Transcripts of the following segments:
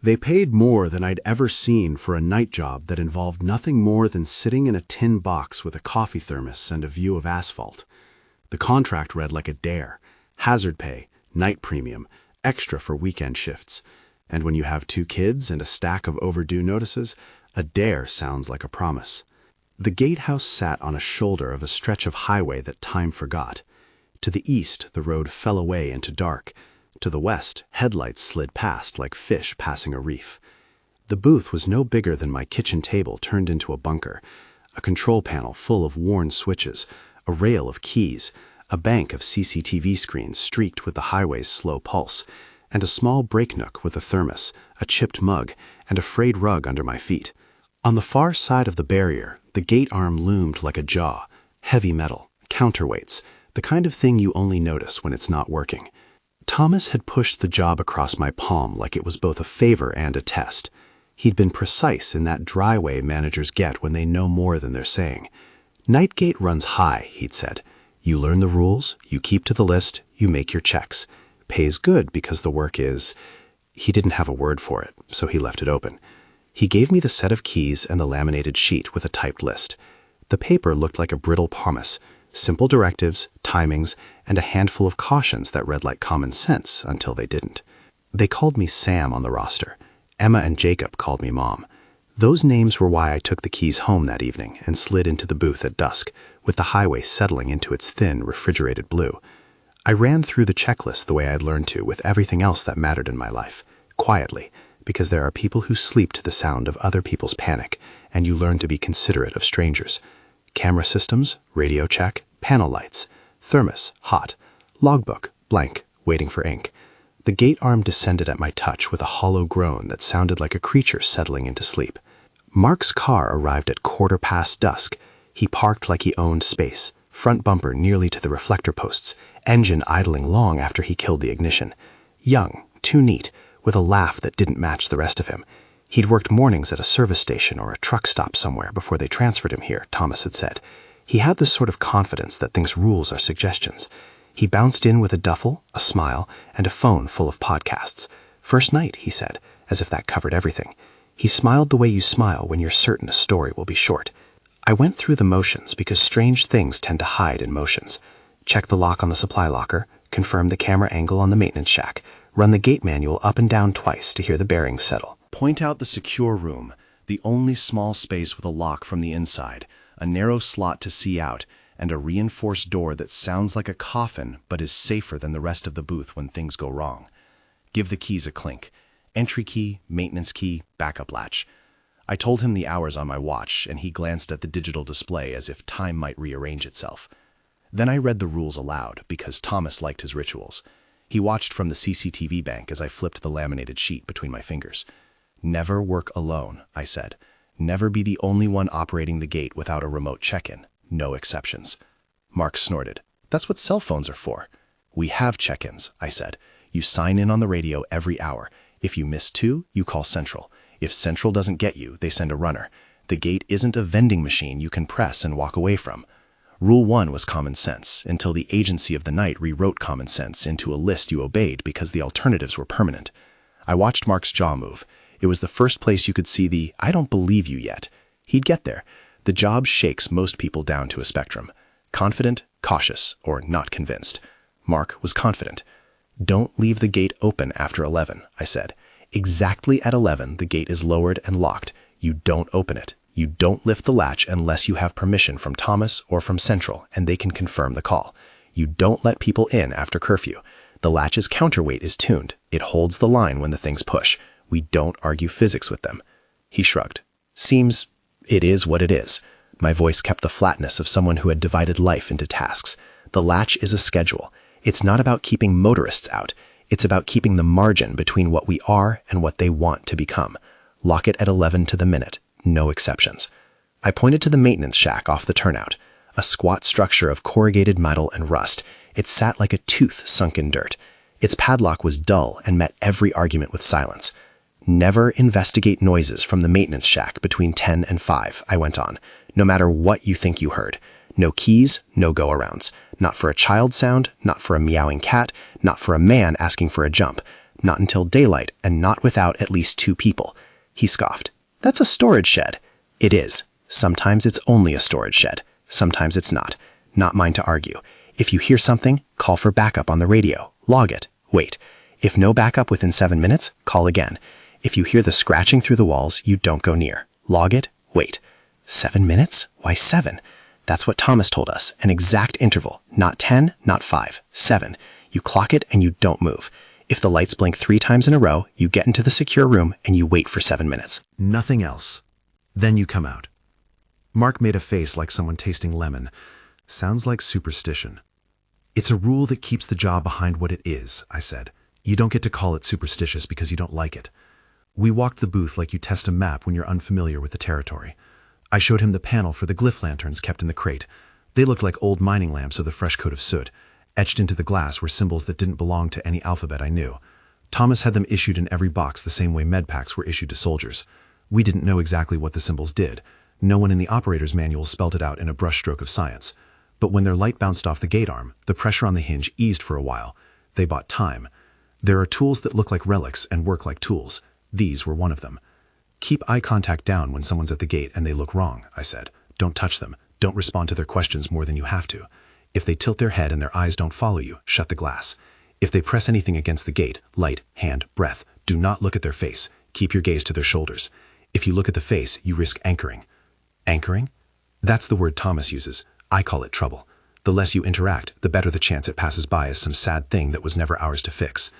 They paid more than I'd ever seen for a night job that involved nothing more than sitting in a tin box with a coffee thermos and a view of asphalt. The contract read like a dare: hazard pay, night premium, extra for weekend shifts. And when you have 2 kids and a stack of overdue notices, a dare sounds like a promise. The gatehouse sat on a shoulder of a stretch of highway that time forgot. To the east, the road fell away into dark. To the west, headlights slid past like fish passing a reef. The booth was no bigger than my kitchen table turned into a bunker, a control panel full of worn switches, a rail of keys, a bank of CCTV screens streaked with the highway's slow pulse, and a small break nook with a thermos, a chipped mug, and a frayed rug under my feet. On the far side of the barrier, the gate arm loomed like a jaw, heavy metal, counterweights, the kind of thing you only notice when it's not working. Thomas had pushed the job across my palm like it was both a favor and a test. He'd been precise in that dry way managers get when they know more than they're saying. Nightgate runs high, he'd said. You learn the rules, you keep to the list, you make your checks. Pays good because the work is... He didn't have a word for it, so he left it open. He gave me the set of keys and the laminated sheet with a typed list. The paper looked like a brittle promise, simple directives, timings, and a handful of cautions that read like common sense until they didn't. They called me Sam on the roster. Emma and Jacob called me Mom. Those names were why I took the keys home that evening and slid into the booth at dusk, with the highway settling into its thin, refrigerated blue. I ran through the checklist the way I'd learned to with everything else that mattered in my life, quietly, because there are people who sleep to the sound of other people's panic, and you learn to be considerate of strangers. Camera systems, radio check, panel lights, thermos, hot, logbook, blank, waiting for ink. The gate arm descended at my touch with a hollow groan that sounded like a creature settling into sleep. Mark's car arrived at 1:15 dusk. He parked like he owned space, front bumper nearly to the reflector posts, engine idling long after he killed the ignition. Young, too neat, with a laugh that didn't match the rest of him. He'd worked mornings at a service station or a truck stop somewhere before they transferred him here, Thomas had said. He had this sort of confidence that thinks rules are suggestions. He bounced in with a duffel, a smile, and a phone full of podcasts. First night, he said, as if that covered everything. He smiled the way you smile when you're certain a story will be short. I went through the motions because strange things tend to hide in motions. Check the lock on the supply locker, confirm the camera angle on the maintenance shack, run the gate manual up and down twice to hear the bearings settle. Point out the secure room, the only small space with a lock from the inside, a narrow slot to see out, and a reinforced door that sounds like a coffin but is safer than the rest of the booth when things go wrong. Give the keys a clink. Entry key, maintenance key, backup latch. I told him the hours on my watch, and he glanced at the digital display as if time might rearrange itself. Then I read the rules aloud, because Thomas liked his rituals. He watched from the CCTV bank as I flipped the laminated sheet between my fingers. Never work alone, I said. Never be the only one operating the gate without a remote check-in. No exceptions. Mark snorted. That's what cell phones are for. We have check-ins, I said. You sign in on the radio every hour. If you miss 2, you call Central. If Central doesn't get you, they send a runner. The gate isn't a vending machine you can press and walk away from. Rule 1 was common sense, until the agency of the night rewrote common sense into a list you obeyed because the alternatives were permanent. I watched Mark's jaw move. It was the first place you could see the "I don't believe you yet." He'd get there. The job shakes most people down to a spectrum. Confident, cautious, or not convinced. Mark was confident. Don't leave the gate open after 11, I said. Exactly at 11, the gate is lowered and locked. You don't open it. You don't lift the latch unless you have permission from Thomas or from Central, and they can confirm the call. You don't let people in after curfew. The latch's counterweight is tuned. It holds the line when the things push. We don't argue physics with them. He shrugged. Seems it is what it is. My voice kept the flatness of someone who had divided life into tasks. The latch is a schedule. It's not about keeping motorists out. It's about keeping the margin between what we are and what they want to become. Lock it at 11 to the minute. No exceptions. I pointed to the maintenance shack off the turnout, a squat structure of corrugated metal and rust. It sat like a tooth sunk in dirt. Its padlock was dull and met every argument with silence. Never investigate noises from the maintenance shack between 10 and 5, I went on, no matter what you think you heard. No keys, no go-arounds. Not for a child sound, not for a meowing cat, not for a man asking for a jump. not until daylight, and not without at least 2 people. He scoffed. That's a storage shed. It is. Sometimes it's only a storage shed. Sometimes it's not. Not mine to argue. If you hear something, call for backup on the radio. Log it. Wait. If no backup within 7 minutes, call again. If you hear the scratching through the walls, you don't go near. Log it. Wait. 7 minutes? Why 7? That's what Thomas told us. An exact interval. Not 10, not 5. 7. You clock it and you don't move. If the lights blink 3 times in a row, you get into the secure room and you wait for 7 minutes. Nothing else. Then you come out. Mark made a face like someone tasting lemon. Sounds like superstition. It's a rule that keeps the job behind what it is, I said. You don't get to call it superstitious because you don't like it. We walked the booth like you test a map when you're unfamiliar with the territory. I showed him the panel for the glyph lanterns kept in the crate. They looked like old mining lamps with a fresh coat of soot. Etched into the glass were symbols that didn't belong to any alphabet I knew. Thomas had them issued in every box the same way medpacks were issued to soldiers. We didn't know exactly what the symbols did. No one in the operator's manual spelled it out in a brushstroke of science. But when their light bounced off the gate arm, the pressure on the hinge eased for a while. They bought time. There are tools that look like relics and work like tools. These were one of them. Keep eye contact down when someone's at the gate and they look wrong, I said. Don't touch them. Don't respond to their questions more than you have to. If they tilt their head and their eyes don't follow you, shut the glass. If they press anything against the gate, light, hand, breath, do not look at their face. Keep your gaze to their shoulders. If you look at the face, you risk anchoring. Anchoring? That's the word Thomas uses. I call it trouble. The less you interact, the better the chance it passes by as some sad thing that was never ours to fix.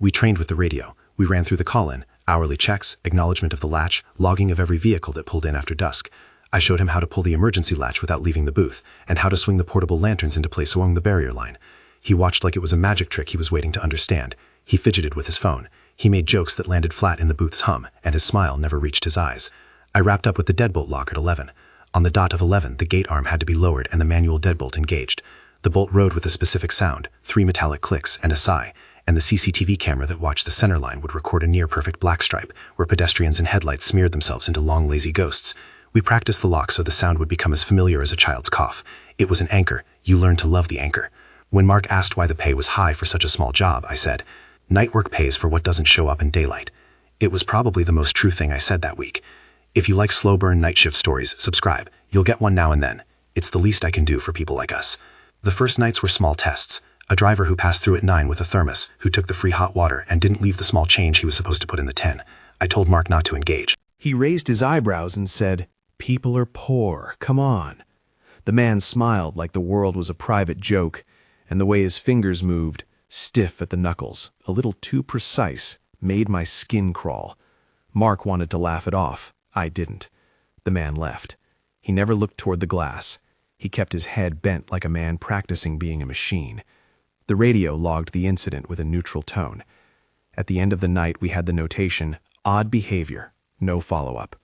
We trained with the radio. We ran through the call-in, hourly checks, acknowledgement of the latch, logging of every vehicle that pulled in after dusk. I showed him how to pull the emergency latch without leaving the booth, and how to swing the portable lanterns into place along the barrier line. He watched like it was a magic trick he was waiting to understand. He fidgeted with his phone. He made jokes that landed flat in the booth's hum, and his smile never reached his eyes. I wrapped up with the deadbolt lock at 11. On the dot of 11, the gate arm had to be lowered and the manual deadbolt engaged. The bolt rode with a specific sound, 3 metallic clicks and a sigh, and the CCTV camera that watched the center line would record a near-perfect black stripe, where pedestrians and headlights smeared themselves into long, lazy ghosts. We practiced the lock so the sound would become as familiar as a child's cough. It was an anchor. You learned to love the anchor. When Mark asked why the pay was high for such a small job, I said, "Night work pays for what doesn't show up in daylight." It was probably the most true thing I said that week. If you like slow burn night shift stories, subscribe. You'll get one now and then. It's the least I can do for people like us. The first nights were small tests. A driver who passed through at 9 with a thermos, who took the free hot water and didn't leave the small change he was supposed to put in the tin. I told Mark not to engage. He raised his eyebrows and said, "People are poor, come on." The man smiled like the world was a private joke, and the way his fingers moved, stiff at the knuckles, a little too precise, made my skin crawl. Mark wanted to laugh it off. I didn't. The man left. He never looked toward the glass. He kept his head bent like a man practicing being a machine. The radio logged the incident with a neutral tone. At the end of the night, we had the notation, "Odd behavior, no follow-up."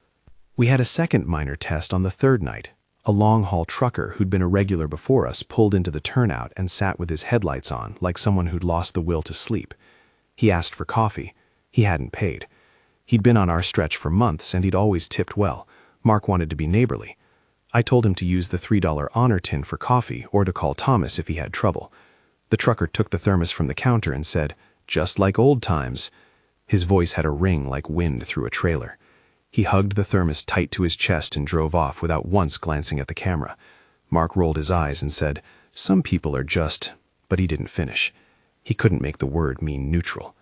We had a second minor test on the third night. A long-haul trucker who'd been a regular before us pulled into the turnout and sat with his headlights on like someone who'd lost the will to sleep. He asked for coffee. He hadn't paid. He'd been on our stretch for months and he'd always tipped well. Mark wanted to be neighborly. I told him to use the $3 honor tin for coffee or to call Thomas if he had trouble. The trucker took the thermos from the counter and said, "Just like old times." His voice had a ring like wind through a trailer. He hugged the thermos tight to his chest and drove off without once glancing at the camera. Mark rolled his eyes and said, "Some people are just," but he didn't finish. He couldn't make the word mean neutral.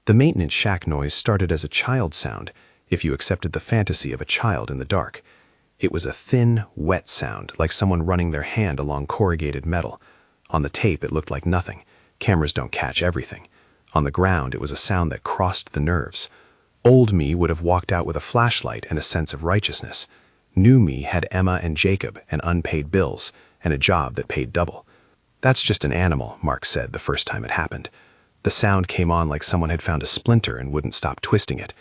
The maintenance shack noise started as a child sound, if you accepted the fantasy of a child in the dark. It was a thin, wet sound, like someone running their hand along corrugated metal. On the tape, it looked like nothing. Cameras don't catch everything. On the ground, it was a sound that crossed the nerves. Old me would have walked out with a flashlight and a sense of righteousness. New me had Emma and Jacob and unpaid bills and a job that paid double. "That's just an animal," Mark said the first time it happened. The sound came on like someone had found a splinter and wouldn't stop twisting it.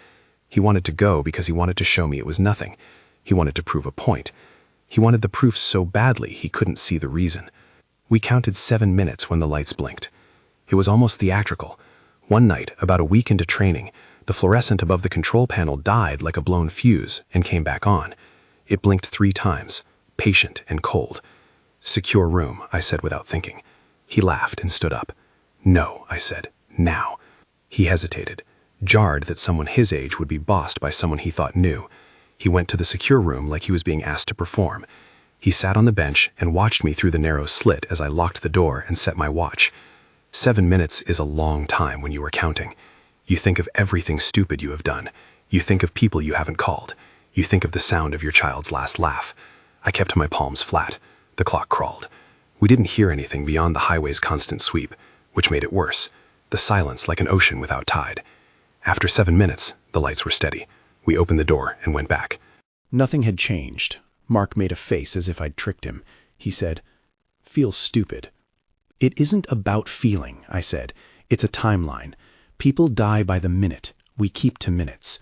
He wanted to go because he wanted to show me it was nothing. He wanted to prove a point. He wanted the proof so badly he couldn't see the reason. We counted 7 minutes when the lights blinked. It was almost theatrical. One night, about a week into training, the fluorescent above the control panel died like a blown fuse and came back on. It blinked 3 times, patient and cold. "Secure room," I said without thinking. He laughed and stood up. "No," I said, "now." He hesitated, jarred that someone his age would be bossed by someone he thought knew. He went to the secure room like he was being asked to perform. He sat on the bench and watched me through the narrow slit as I locked the door and set my watch. 7 minutes is a long time when you are counting. You think of everything stupid you have done. You think of people you haven't called. You think of the sound of your child's last laugh. I kept my palms flat. The clock crawled. We didn't hear anything beyond the highway's constant sweep, which made it worse. The silence like an ocean without tide. After 7 minutes, the lights were steady. We opened the door and went back. Nothing had changed. Mark made a face as if I'd tricked him. He said, "Feels stupid." "It isn't about feeling," I said. "It's a timeline. People die by the minute. We keep to minutes."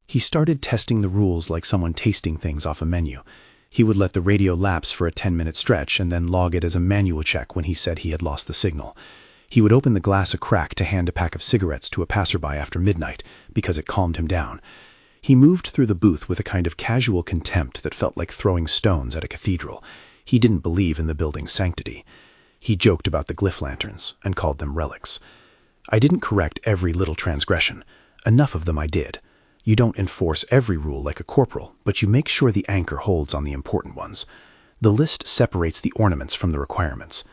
He started testing the rules like someone tasting things off a menu. He would let the radio lapse for a 10-minute stretch and then log it as a manual check when he said he had lost the signal. He would open the glass a crack to hand a pack of cigarettes to a passerby after midnight because it calmed him down. He moved through the booth with a kind of casual contempt that felt like throwing stones at a cathedral. He didn't believe in the building's sanctity. He joked about the glyph lanterns and called them relics. I didn't correct every little transgression. Enough of them I did. You don't enforce every rule like a corporal, but you make sure the anchor holds on the important ones. The list separates the ornaments from the requirements.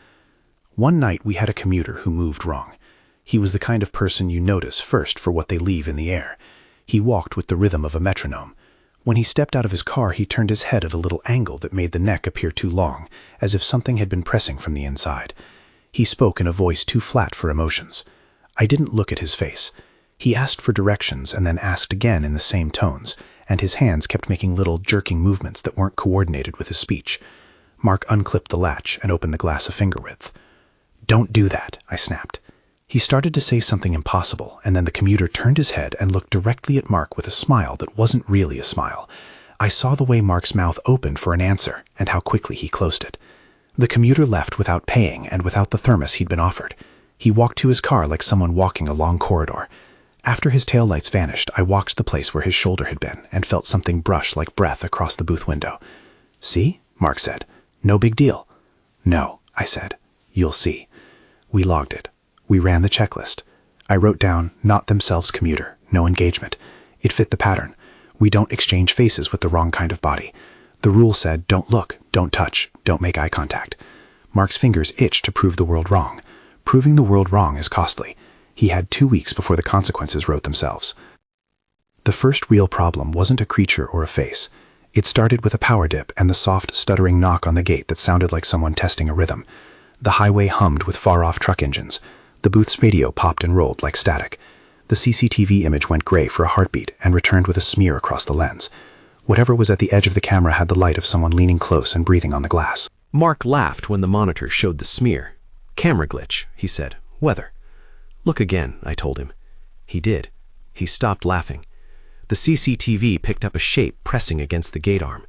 One night we had a commuter who moved wrong. He was the kind of person you notice first for what they leave in the air. He walked with the rhythm of a metronome. When he stepped out of his car, he turned his head at a little angle that made the neck appear too long, as if something had been pressing from the inside. He spoke in a voice too flat for emotions. I didn't look at his face. He asked for directions and then asked again in the same tones, and his hands kept making little jerking movements that weren't coordinated with his speech. Mark unclipped the latch and opened the glass a finger width. "Don't do that," I snapped. He started to say something impossible, and then the commuter turned his head and looked directly at Mark with a smile that wasn't really a smile. I saw the way Mark's mouth opened for an answer and how quickly he closed it. The commuter left without paying and without the thermos he'd been offered. He walked to his car like someone walking a long corridor. After his taillights vanished, I walked the place where his shoulder had been and felt something brush like breath across the booth window. "See?" Mark said. "No big deal." "No," I said. "You'll see." We logged it. We ran the checklist. I wrote down, "Not themselves commuter, no engagement." It fit the pattern. We don't exchange faces with the wrong kind of body. The rule said, don't look, don't touch, don't make eye contact. Mark's fingers itched to prove the world wrong. Proving the world wrong is costly. He had 2 weeks before the consequences wrote themselves. The first real problem wasn't a creature or a face. It started with a power dip and the soft, stuttering knock on the gate that sounded like someone testing a rhythm. The highway hummed with far-off truck engines. The booth's video popped and rolled like static. The CCTV image went gray for a heartbeat and returned with a smear across the lens. Whatever was at the edge of the camera had the light of someone leaning close and breathing on the glass. Mark laughed when the monitor showed the smear. "Camera glitch," he said. "Weather." "Look again," I told him. He did. He stopped laughing. The CCTV picked up a shape pressing against the gate arm.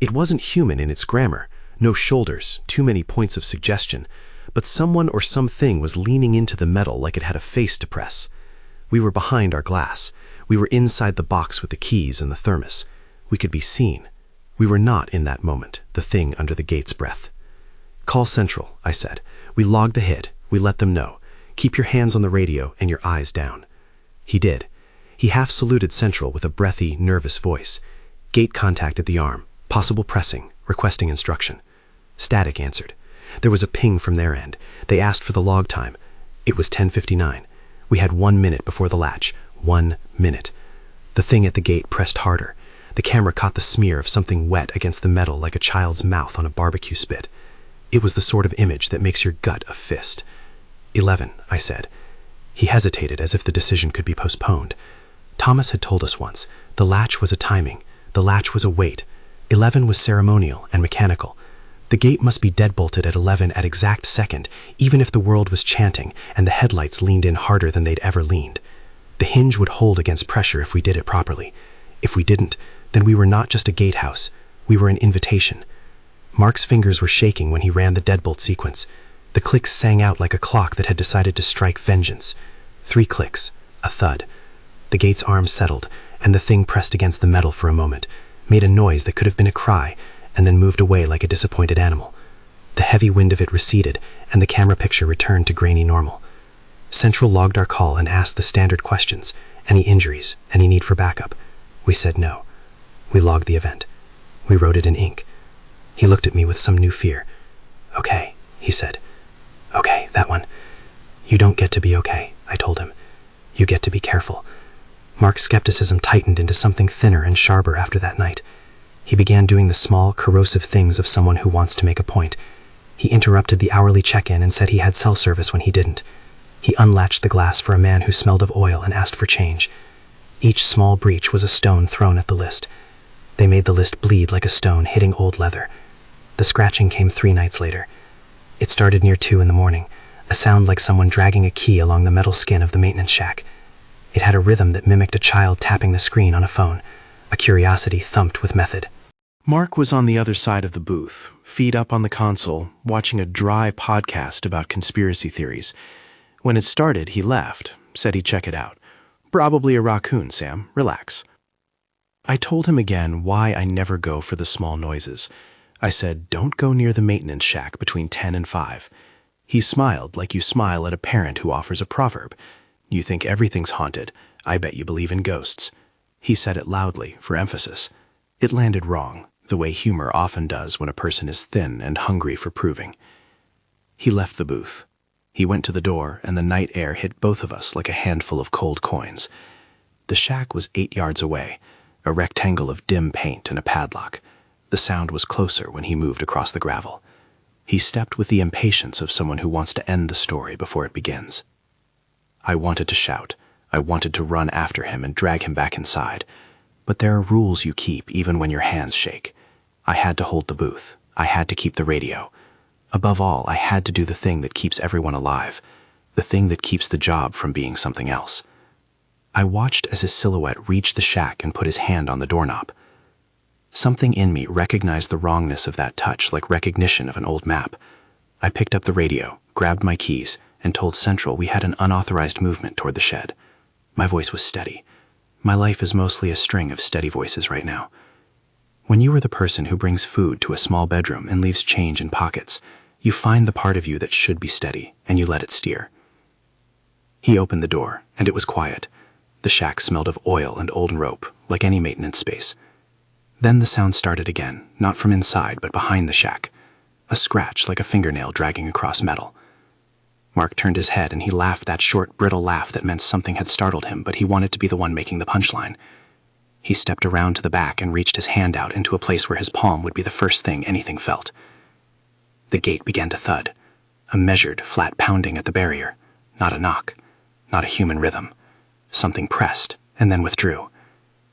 It wasn't human in its grammar. No shoulders, too many points of suggestion. But someone or something was leaning into the metal like it had a face to press. We were behind our glass. We were inside the box with the keys and the thermos. We could be seen. We were not in that moment, the thing under the gate's breath. "Call Central," I said. "We logged the hit. We let them know. Keep your hands on the radio and your eyes down." He did. He half saluted Central with a breathy, nervous voice. Gate contacted the arm. Possible pressing. Requesting instruction. Static answered. There was a ping from their end. They asked for the log time. It was 10:59. We had 1 minute before the latch. 1 minute. The thing at the gate pressed harder. The camera caught the smear of something wet against the metal like a child's mouth on a barbecue spit. It was the sort of image that makes your gut a fist. 11, I said. He hesitated as if the decision could be postponed. Thomas had told us once, the latch was a timing, the latch was a wait. 11 was ceremonial and mechanical. The gate must be deadbolted at 11 at exact second, even if the world was chanting and the headlights leaned in harder than they'd ever leaned. The hinge would hold against pressure if we did it properly. If we didn't, then we were not just a gatehouse, we were an invitation. Mark's fingers were shaking when he ran the deadbolt sequence. The clicks sang out like a clock that had decided to strike vengeance. 3 clicks, a thud. The gate's arm settled, and the thing pressed against the metal for a moment, made a noise that could have been a cry, and then moved away like a disappointed animal. The heavy wind of it receded, and the camera picture returned to grainy normal. Central logged our call and asked the standard questions. Any injuries? Any need for backup? We said no. We logged the event. We wrote it in ink. He looked at me with some new fear. Okay, he said. Okay, that one. You don't get to be okay, I told him. You get to be careful. Mark's skepticism tightened into something thinner and sharper after that night. He began doing the small, corrosive things of someone who wants to make a point. He interrupted the hourly check-in and said he had cell service when he didn't. He unlatched the glass for a man who smelled of oil and asked for change. Each small breach was a stone thrown at the list. They made the list bleed like a stone hitting old leather. The scratching came 3 nights later. It started near 2 in the morning, a sound like someone dragging a key along the metal skin of the maintenance shack. It had a rhythm that mimicked a child tapping the screen on a phone. A curiosity thumped with method. Mark was on the other side of the booth, feet up on the console, watching a dry podcast about conspiracy theories. When it started, he left, said he'd check it out. Probably a raccoon, Sam. Relax. I told him again why I never go for the small noises. I said, don't go near the maintenance shack between 10 and 5. He smiled like you smile at a parent who offers a proverb. You think everything's haunted. I bet you believe in ghosts. He said it loudly, for emphasis. It landed wrong, the way humor often does when a person is thin and hungry for proving. He left the booth. He went to the door, and the night air hit both of us like a handful of cold coins. The shack was 8 yards away, a rectangle of dim paint and a padlock. The sound was closer when he moved across the gravel. He stepped with the impatience of someone who wants to end the story before it begins. I wanted to shout. I wanted to run after him and drag him back inside. But there are rules you keep even when your hands shake. I had to hold the booth. I had to keep the radio. Above all, I had to do the thing that keeps everyone alive, the thing that keeps the job from being something else. I watched as his silhouette reached the shack and put his hand on the doorknob. Something in me recognized the wrongness of that touch like recognition of an old map. I picked up the radio, grabbed my keys, and told Central we had an unauthorized movement toward the shed. My voice was steady. My life is mostly a string of steady voices right now. When you are the person who brings food to a small bedroom and leaves change in pockets, you find the part of you that should be steady, and you let it steer. He opened the door, and it was quiet. The shack smelled of oil and old rope, like any maintenance space. Then the sound started again, not from inside, but behind the shack. A scratch like a fingernail dragging across metal. Mark turned his head, and he laughed that short, brittle laugh that meant something had startled him, but he wanted to be the one making the punchline. He stepped around to the back and reached his hand out into a place where his palm would be the first thing anything felt. The gate began to thud, a measured, flat pounding at the barrier, not a knock, not a human rhythm. Something pressed and then withdrew.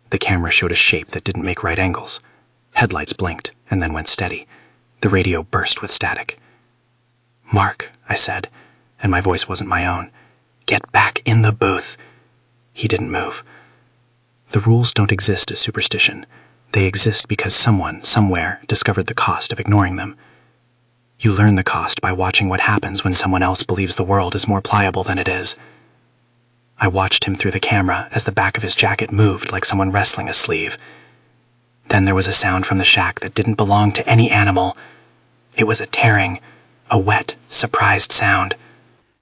The camera showed a shape that didn't make right angles. Headlights blinked and then went steady. The radio burst with static. "Mark," I said, and my voice wasn't my own. "Get back in the booth." He didn't move. The rules don't exist as superstition. They exist because someone, somewhere, discovered the cost of ignoring them. You learn the cost by watching what happens when someone else believes the world is more pliable than it is. I watched him through the camera as the back of his jacket moved like someone wrestling a sleeve. Then there was a sound from the shack that didn't belong to any animal. It was a tearing, a wet, surprised sound.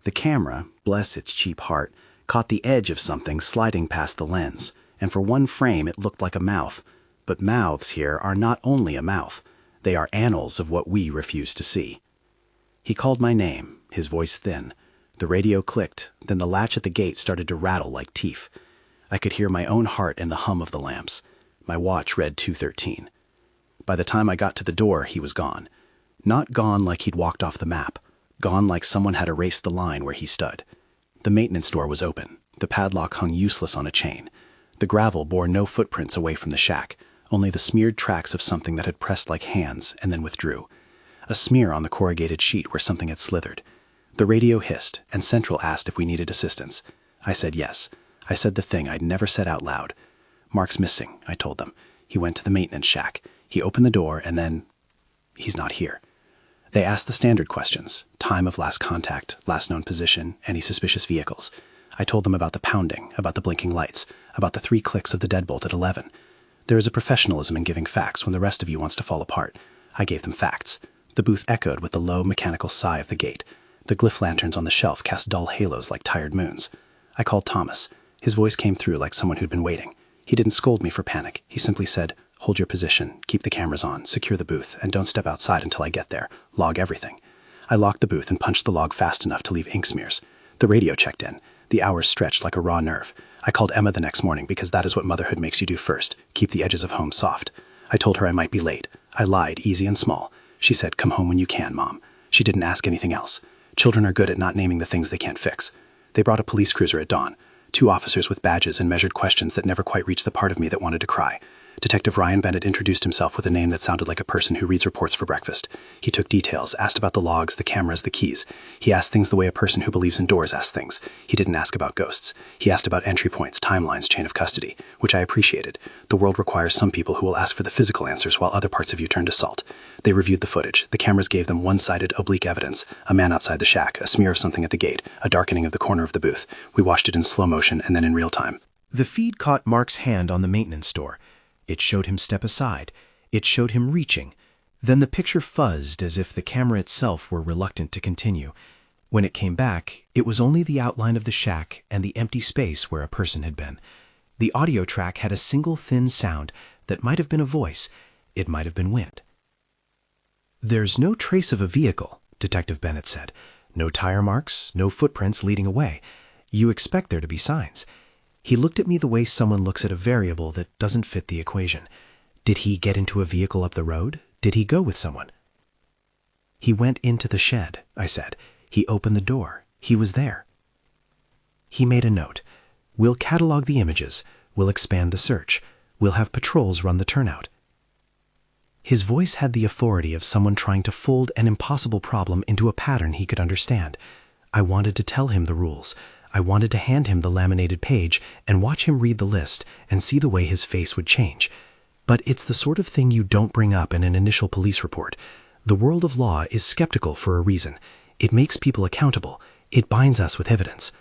The camera, bless its cheap heart, caught the edge of something sliding past the lens, and for one frame it looked like a mouth. But mouths here are not only a mouth. They are annals of what we refuse to see. He called my name, his voice thin. The radio clicked, then the latch at the gate started to rattle like teeth. I could hear my own heart in the hum of the lamps. My watch read 2:13. By the time I got to the door, he was gone. Not gone like he'd walked off the map. Gone like someone had erased the line where he stood. The maintenance door was open. The padlock hung useless on a chain. The gravel bore no footprints away from the shack, only the smeared tracks of something that had pressed like hands and then withdrew. A smear on the corrugated sheet where something had slithered. The radio hissed, and Central asked if we needed assistance. I said yes. I said the thing I'd never said out loud. "Mark's missing," I told them. "He went to the maintenance shack. He opened the door, and then... he's not here." They asked the standard questions: time of last contact, last known position, any suspicious vehicles. I told them about the pounding, about the blinking lights, about the 3 clicks of the deadbolt at 11. There is a professionalism in giving facts when the rest of you wants to fall apart. I gave them facts. The booth echoed with the low, mechanical sigh of the gate. The glyph lanterns on the shelf cast dull halos like tired moons. I called Thomas. His voice came through like someone who'd been waiting. He didn't scold me for panic. He simply said, "Hold your position, keep the cameras on, secure the booth, and don't step outside until I get there. Log everything." I locked the booth and punched the log fast enough to leave ink smears. The radio checked in. The hours stretched like a raw nerve. I called Emma the next morning because that is what motherhood makes you do first, keep the edges of home soft. I told her I might be late. I lied, easy and small. She said, "Come home when you can, Mom." She didn't ask anything else. Children are good at not naming the things they can't fix. They brought a police cruiser at dawn. 2 officers with badges and measured questions that never quite reached the part of me that wanted to cry. Detective Ryan Bennett introduced himself with a name that sounded like a person who reads reports for breakfast. He took details, asked about the logs, the cameras, the keys. He asked things the way a person who believes in doors asks things. He didn't ask about ghosts. He asked about entry points, timelines, chain of custody, which I appreciated. The world requires some people who will ask for the physical answers while other parts of you turn to salt. They reviewed the footage. The cameras gave them one-sided, oblique evidence. A man outside the shack, a smear of something at the gate, a darkening of the corner of the booth. We watched it in slow motion and then in real time. The feed caught Mark's hand on the maintenance door. It showed him step aside. It showed him reaching. Then the picture fuzzed as if the camera itself were reluctant to continue. When it came back, it was only the outline of the shack and the empty space where a person had been. The audio track had a single thin sound that might have been a voice. It might have been wind. "There's no trace of a vehicle," Detective Bennett said. "No tire marks, no footprints leading away. You expect there to be signs." He looked at me the way someone looks at a variable that doesn't fit the equation. Did he get into a vehicle up the road? Did he go with someone? "He went into the shed," I said. "He opened the door. He was there." He made a note. "We'll catalog the images. We'll expand the search. We'll have patrols run the turnout." His voice had the authority of someone trying to fold an impossible problem into a pattern he could understand. I wanted to tell him the rules. I wanted to hand him the laminated page and watch him read the list and see the way his face would change. But it's the sort of thing you don't bring up in an initial police report. The world of law is skeptical for a reason. It makes people accountable. It binds us with evidence.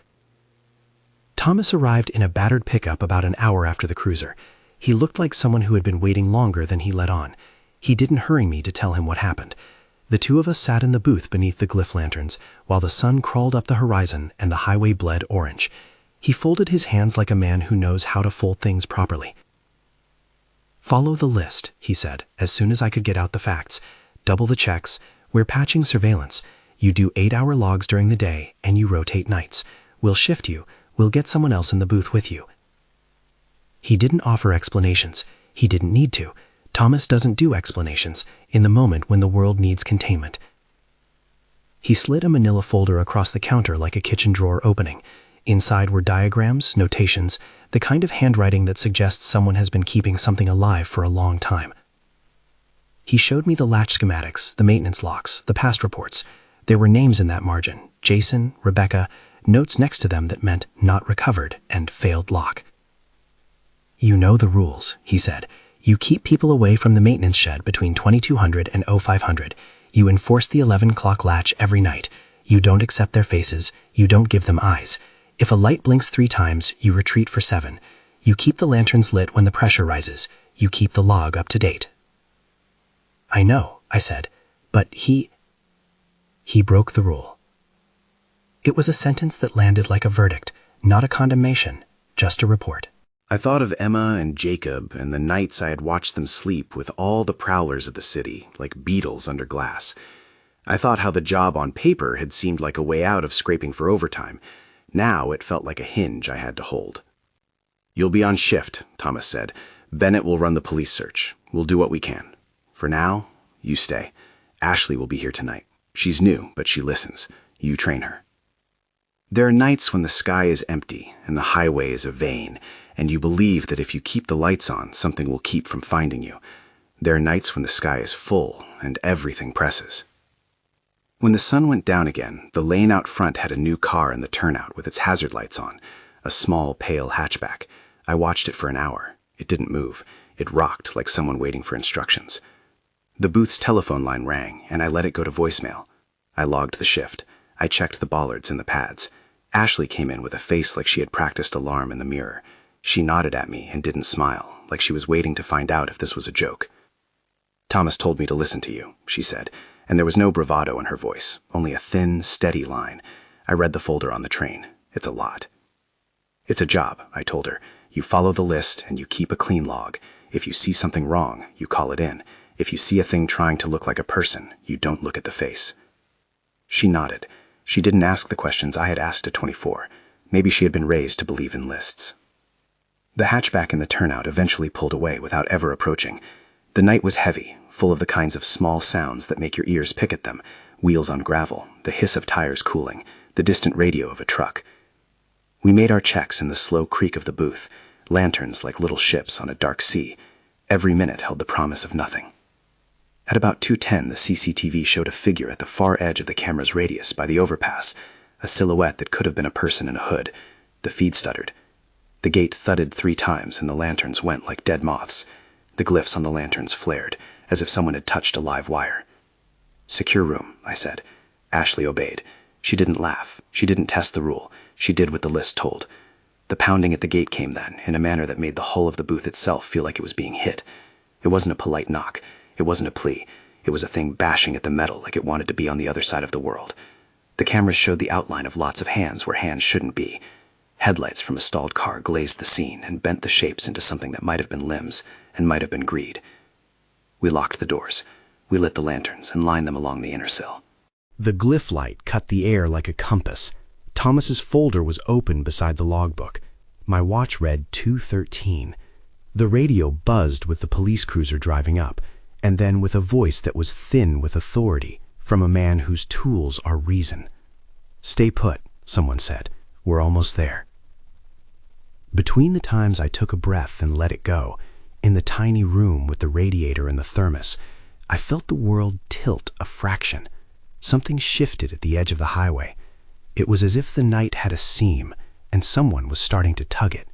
Thomas arrived in a battered pickup about an hour after the cruiser. He looked like someone who had been waiting longer than he let on. He didn't hurry me to tell him what happened. The 2 of us sat in the booth beneath the glyph lanterns while the sun crawled up the horizon and the highway bled orange. He folded his hands like a man who knows how to fold things properly. "Follow the list," he said, as soon as I could get out the facts. "Double the checks. We're patching surveillance. You do 8-hour logs during the day, and you rotate nights. We'll shift you. We'll get someone else in the booth with you." He didn't offer explanations. He didn't need to. Thomas doesn't do explanations in the moment when the world needs containment. He slid a manila folder across the counter like a kitchen drawer opening. Inside were diagrams, notations, the kind of handwriting that suggests someone has been keeping something alive for a long time. He showed me the latch schematics, the maintenance locks, the past reports. There were names in that margin: Jason, Rebecca, notes next to them that meant not recovered and failed lock. "You know the rules," he said. "You keep people away from the maintenance shed between 2200 and 0500. You enforce the 11 o'clock latch every night. You don't accept their faces. You don't give them eyes. If a light blinks 3 times, you retreat for 7. You keep the lanterns lit when the pressure rises. You keep the log up to date." "I know," I said, "but he broke the rule." It was a sentence that landed like a verdict, not a condemnation, just a report. I thought of Emma and Jacob and the nights I had watched them sleep with all the prowlers of the city, like beetles under glass. I thought how the job on paper had seemed like a way out of scraping for overtime. Now it felt like a hinge I had to hold. "You'll be on shift," Thomas said. "Bennett will run the police search. We'll do what we can. For now, you stay. Ashley will be here tonight. She's new, but she listens. You train her." There are nights when the sky is empty and the highway is a vein, and you believe that if you keep the lights on, something will keep from finding you. There are nights when the sky is full and everything presses. When the sun went down again, the lane out front had a new car in the turnout with its hazard lights on, a small, pale hatchback. I watched it for an hour. It didn't move. It rocked like someone waiting for instructions. The booth's telephone line rang, and I let it go to voicemail. I logged the shift. I checked the bollards and the pads. Ashley came in with a face like she had practiced alarm in the mirror. She nodded at me and didn't smile, like she was waiting to find out if this was a joke. "Thomas told me to listen to you," she said. and there was no bravado in her voice, only a thin, steady line. I read the folder on the train. It's a lot. It's a job, I told her. You follow the list and you keep a clean log. If you see something wrong, you call it in. If you see a thing trying to look like a person, you don't look at the face. She nodded. She didn't ask the questions I had asked at 24. Maybe she had been raised to believe in lists. The hatchback in the turnout eventually pulled away without ever approaching. The night was heavy, full of the kinds of small sounds that make your ears pick at them. Wheels on gravel, the hiss of tires cooling, the distant radio of a truck. We made our checks in the slow creak of the booth, lanterns like little ships on a dark sea. Every minute held the promise of nothing. At about 2:10, the CCTV showed a figure at the far edge of the camera's radius by the overpass, a silhouette that could have been a person in a hood. The feed stuttered. The gate thudded 3 times and the lanterns went like dead moths. The glyphs on the lanterns flared, as if someone had touched a live wire. "Secure room," I said. Ashley obeyed. She didn't laugh. She didn't test the rule. She did what the list told. The pounding at the gate came then, in a manner that made the hull of the booth itself feel like it was being hit. It wasn't a polite knock. It wasn't a plea. It was a thing bashing at the metal like it wanted to be on the other side of the world. The cameras showed the outline of lots of hands where hands shouldn't be. Headlights from a stalled car glazed the scene and bent the shapes into something that might have been limbs and might have been greed. We locked the doors. We lit the lanterns and lined them along the inner sill. The glyph light cut the air like a compass. Thomas's folder was open beside the logbook. My watch read 2:13. The radio buzzed with the police cruiser driving up, and then with a voice that was thin with authority from a man whose tools are reason. "Stay put," someone said. "We're almost there." Between the times I took a breath and let it go, in the tiny room with the radiator and the thermos, I felt the world tilt a fraction. Something shifted at the edge of the highway. It was as if the night had a seam, and someone was starting to tug it.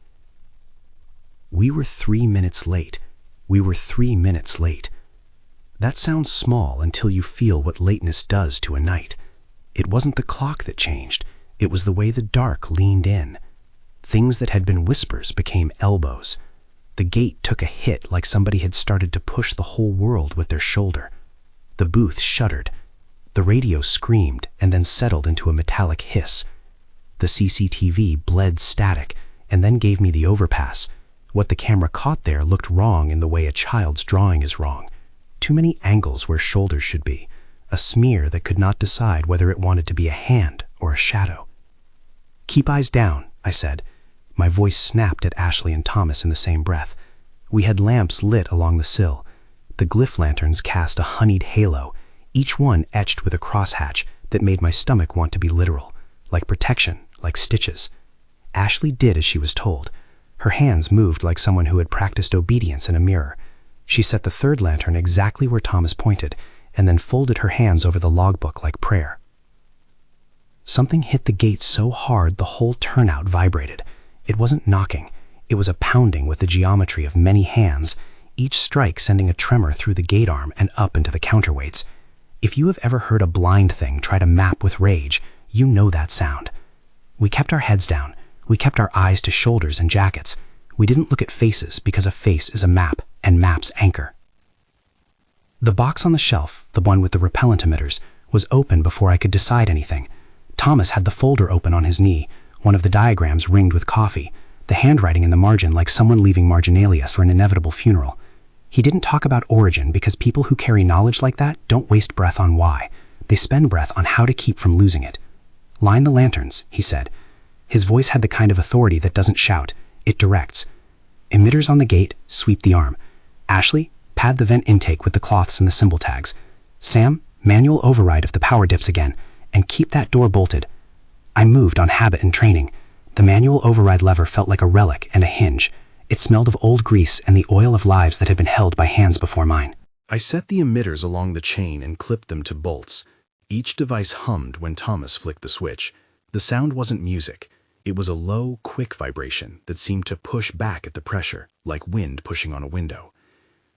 We were 3 minutes late. We were 3 minutes late. That sounds small until you feel what lateness does to a night. It wasn't the clock that changed. It was the way the dark leaned in. Things that had been whispers became elbows. The gate took a hit like somebody had started to push the whole world with their shoulder. The booth shuddered. The radio screamed and then settled into a metallic hiss. The CCTV bled static and then gave me the overpass. What the camera caught there looked wrong in the way a child's drawing is wrong. Too many angles where shoulders should be. A smear that could not decide whether it wanted to be a hand or a shadow. "Keep eyes down," I said. My voice snapped at Ashley and Thomas in the same breath. We had lamps lit along the sill. The glyph lanterns cast a honeyed halo, each one etched with a crosshatch that made my stomach want to be literal, like protection, like stitches. Ashley did as she was told. Her hands moved like someone who had practiced obedience in a mirror. She set the third lantern exactly where Thomas pointed, and then folded her hands over the logbook like prayer. Something hit the gate so hard the whole turnout vibrated. It wasn't knocking. It was a pounding with the geometry of many hands, each strike sending a tremor through the gate arm and up into the counterweights. If you have ever heard a blind thing try to map with rage, you know that sound. We kept our heads down. We kept our eyes to shoulders and jackets. We didn't look at faces because a face is a map and maps anchor. The box on the shelf, the one with the repellent emitters, was open before I could decide anything. Thomas had the folder open on his knee, one of the diagrams ringed with coffee, the handwriting in the margin like someone leaving marginalia for an inevitable funeral. He didn't talk about origin because people who carry knowledge like that don't waste breath on why. They spend breath on how to keep from losing it. "Line the lanterns," he said. His voice had the kind of authority that doesn't shout. It directs. "Emitters on the gate, sweep the arm. Ashley, pad the vent intake with the cloths and the symbol tags. Sam, manual override if the power dips again, and keep that door bolted." I moved on habit and training. The manual override lever felt like a relic and a hinge. It smelled of old grease and the oil of lives that had been held by hands before mine. I set the emitters along the chain and clipped them to bolts. Each device hummed when Thomas flicked the switch. The sound wasn't music. It was a low, quick vibration that seemed to push back at the pressure, like wind pushing on a window.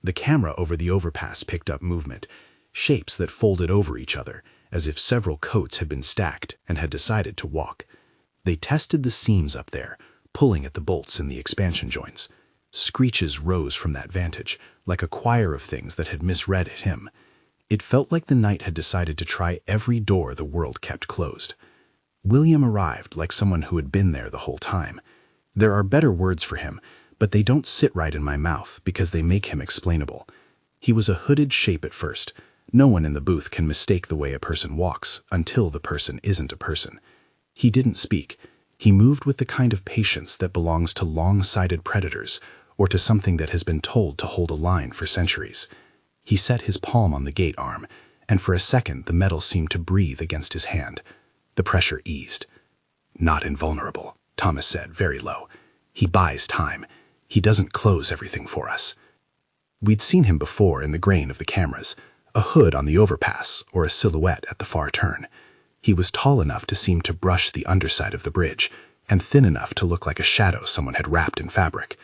The camera over the overpass picked up movement, shapes that folded over each other, as if several coats had been stacked and had decided to walk. They tested the seams up there, pulling at the bolts in the expansion joints. Screeches rose from that vantage, like a choir of things that had misread at him. It felt like the night had decided to try every door the world kept closed. William arrived like someone who had been there the whole time. There are better words for him, but they don't sit right in my mouth because they make him explainable. He was a hooded shape at first. No one in the booth can mistake the way a person walks until the person isn't a person. He didn't speak. He moved with the kind of patience that belongs to long-sighted predators or to something that has been told to hold a line for centuries. He set his palm on the gate arm, and for a second the metal seemed to breathe against his hand. The pressure eased. "Not invulnerable," Thomas said, very low. "He buys time. He doesn't close everything for us." We'd seen him before in the grain of the cameras, a hood on the overpass or a silhouette at the far turn. He was tall enough to seem to brush the underside of the bridge, and thin enough to look like a shadow someone had wrapped in fabric.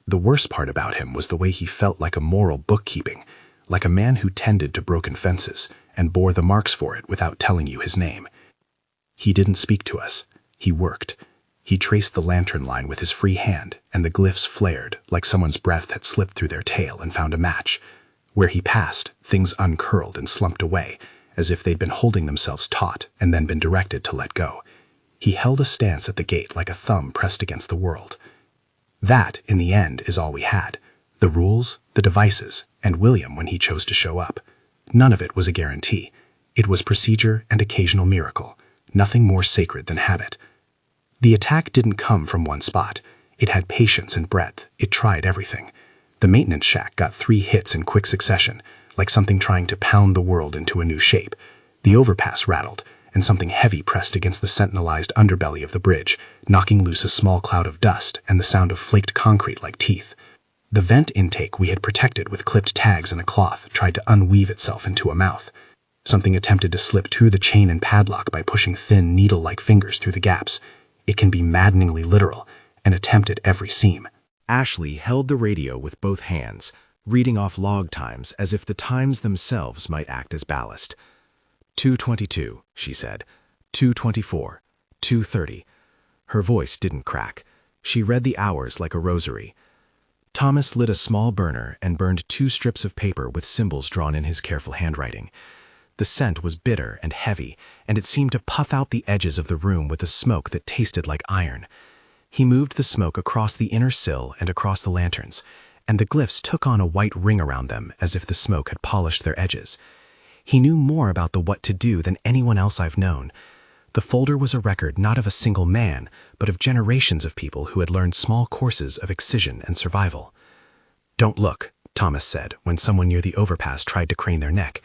The worst part about him was the way he felt like a moral bookkeeping, like a man who tended to broken fences and bore the marks for it without telling you his name. He didn't speak to us. He worked. He traced the lantern line with his free hand, and the glyphs flared like someone's breath had slipped through their tail and found a match. Where he passed, things uncurled and slumped away, as if they'd been holding themselves taut and then been directed to let go. He held a stance at the gate like a thumb pressed against the world. That, in the end, is all we had. The rules, the devices, and William when he chose to show up. None of it was a guarantee. It was procedure and occasional miracle. Nothing more sacred than habit. The attack didn't come from one spot. It had patience and breadth. It tried everything. The maintenance shack got 3 hits in quick succession, like something trying to pound the world into a new shape. The overpass rattled, and something heavy pressed against the sentinelized underbelly of the bridge, knocking loose a small cloud of dust and the sound of flaked concrete like teeth. The vent intake we had protected with clipped tags and a cloth tried to unweave itself into a mouth. Something attempted to slip through the chain and padlock by pushing thin, needle-like fingers through the gaps. It can be maddeningly literal, and attempt at every seam. Ashley held the radio with both hands, reading off log times as if the times themselves might act as ballast. 2:22, she said. 2:24. 2:30. Her voice didn't crack. She read the hours like a rosary. Thomas lit a small burner and burned 2 strips of paper with symbols drawn in his careful handwriting. The scent was bitter and heavy, and it seemed to puff out the edges of the room with a smoke that tasted like iron. He moved the smoke across the inner sill and across the lanterns, and the glyphs took on a white ring around them as if the smoke had polished their edges. He knew more about the what to do than anyone else I've known. The folder was a record not of a single man, but of generations of people who had learned small courses of excision and survival. "Don't look," Thomas said when someone near the overpass tried to crane their neck.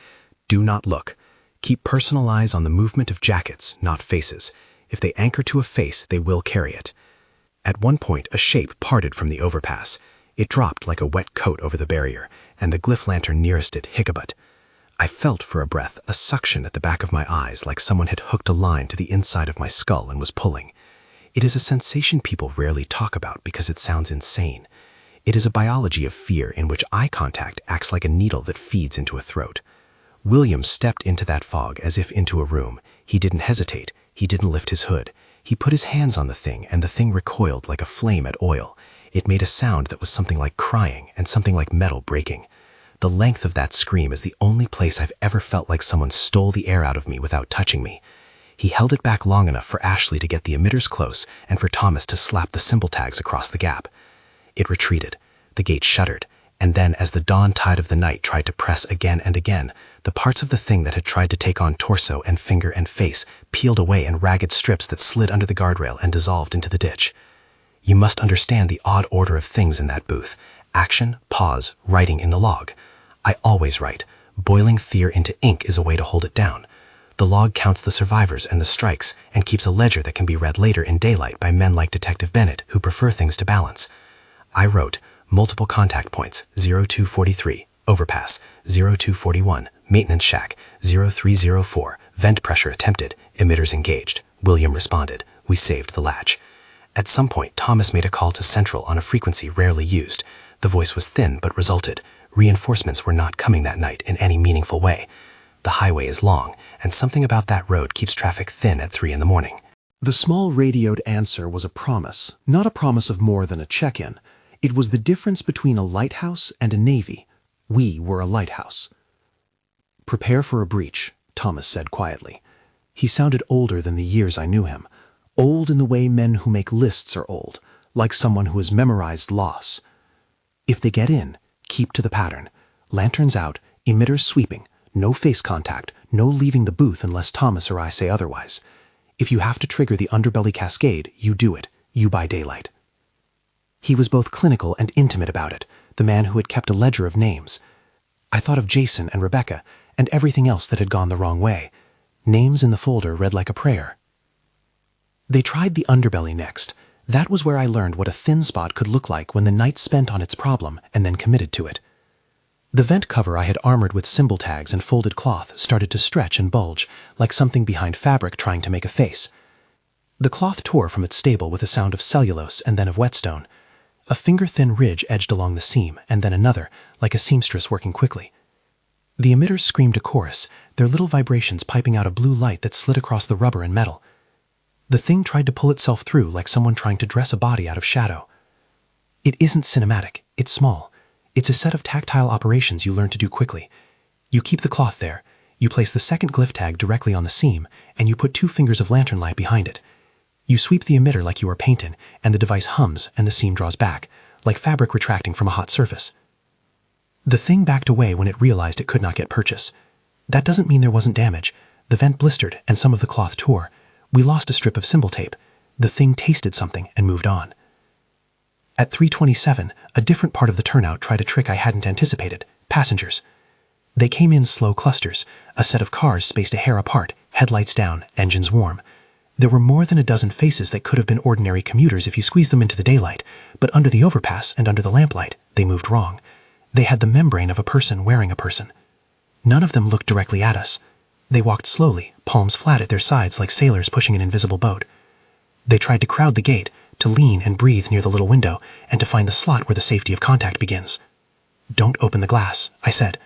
"Do not look. Keep personal eyes on the movement of jackets, not faces. If they anchor to a face, they will carry it." At one point, a shape parted from the overpass. It dropped like a wet coat over the barrier, and the glyph lantern nearest it hiccuped. I felt for a breath a suction at the back of my eyes like someone had hooked a line to the inside of my skull and was pulling. It is a sensation people rarely talk about because it sounds insane. It is a biology of fear in which eye contact acts like a needle that feeds into a throat. William stepped into that fog as if into a room. He didn't hesitate. He didn't lift his hood. He put his hands on the thing, and the thing recoiled like a flame at oil. It made a sound that was something like crying and something like metal breaking. The length of that scream is the only place I've ever felt like someone stole the air out of me without touching me. He held it back long enough for Ashley to get the emitters close and for Thomas to slap the symbol tags across the gap. It retreated. The gate shuddered. And then, as the dawn tide of the night tried to press again and again, the parts of the thing that had tried to take on torso and finger and face peeled away in ragged strips that slid under the guardrail and dissolved into the ditch. You must understand the odd order of things in that booth. Action, pause, writing in the log. I always write. Boiling fear into ink is a way to hold it down. The log counts the survivors and the strikes and keeps a ledger that can be read later in daylight by men like Detective Bennett who prefer things to balance. I wrote, multiple contact points, 0243, overpass, 0241, maintenance shack, 0304, vent pressure attempted, emitters engaged. William responded. We saved the latch. At some point, Thomas made a call to Central on a frequency rarely used. The voice was thin but resulted. Reinforcements were not coming that night in any meaningful way. The highway is long, and something about that road keeps traffic thin at 3 in the morning. The small radioed answer was a promise, not a promise of more than a check-in. It was the difference between a lighthouse and a navy. We were a lighthouse. "Prepare for a breach," Thomas said quietly. He sounded older than the years I knew him. Old in the way men who make lists are old, like someone who has memorized loss. "If they get in, keep to the pattern. Lanterns out, emitters sweeping, no face contact, no leaving the booth unless Thomas or I say otherwise. If you have to trigger the underbelly cascade, you do it. You buy daylight." He was both clinical and intimate about it, the man who had kept a ledger of names. I thought of Jason and Rebecca and everything else that had gone the wrong way. Names in the folder read like a prayer. They tried the underbelly next. That was where I learned what a thin spot could look like when the night spent on its problem and then committed to it. The vent cover I had armored with symbol tags and folded cloth started to stretch and bulge, like something behind fabric trying to make a face. The cloth tore from its stable with a sound of cellulose and then of whetstone. A finger-thin ridge edged along the seam, and then another, like a seamstress working quickly. The emitters screamed a chorus, their little vibrations piping out a blue light that slid across the rubber and metal. The thing tried to pull itself through like someone trying to dress a body out of shadow. It isn't cinematic, it's small. It's a set of tactile operations you learn to do quickly. You keep the cloth there, you place the second glyph tag directly on the seam, and you put 2 fingers of lantern light behind it. You sweep the emitter like you are painting, and the device hums and the seam draws back, like fabric retracting from a hot surface. The thing backed away when it realized it could not get purchase. That doesn't mean there wasn't damage. The vent blistered and some of the cloth tore. We lost a strip of symbol tape. The thing tasted something and moved on. At 3:27, a different part of the turnout tried a trick I hadn't anticipated: passengers. They came in slow clusters, a set of cars spaced a hair apart, headlights down, engines warm. There were more than a dozen faces that could have been ordinary commuters if you squeezed them into the daylight, but under the overpass and under the lamplight, they moved wrong. They had the membrane of a person wearing a person. None of them looked directly at us. They walked slowly, palms flat at their sides like sailors pushing an invisible boat. They tried to crowd the gate, to lean and breathe near the little window, and to find the slot where the safety of contact begins. "Don't open the glass," I said.